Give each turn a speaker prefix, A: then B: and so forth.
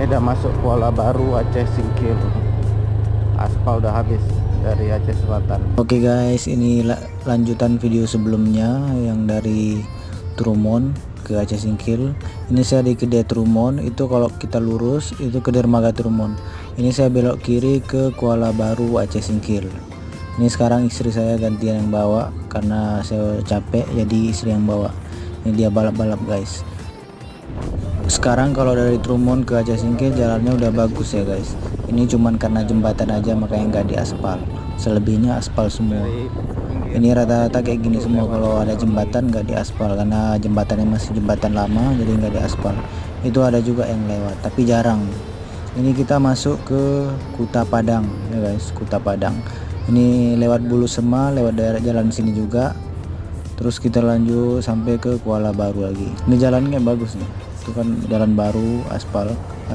A: udah masuk Kuala Baru, Aceh Singkil. Aspal udah habis dari Aceh Selatan. Oke guys, ini lanjutan video sebelumnya yang dari Trumon ke Aceh Singkil. Ini saya di Kedai Trumon, itu kalau kita lurus itu ke dermaga Trumon. Ini saya belok kiri ke Kuala Baru, Aceh Singkil. Ini sekarang istri saya gantian yang bawa karena saya capek, jadi istri yang bawa. Ini dia balap-balap guys. Sekarang kalau dari Trumon ke Aceh Singkil jalannya udah bagus ya guys. Ini cuman karena jembatan aja makanya nggak diaspal. Selebihnya aspal semua. Ini rata-rata kayak gini semua kalau ada jembatan nggak diaspal, karena jembatannya masih jembatan lama jadi nggak diaspal. Itu ada juga yang lewat tapi jarang. Ini kita masuk ke Kuta Padang ya guys, Kuta Padang. Ini lewat Bulu Sema, lewat daerah jalan sini juga. Terus kita lanjut sampai ke Kuala Baru lagi. Ini jalannya bagus nih. Itu kan jalan baru, aspal.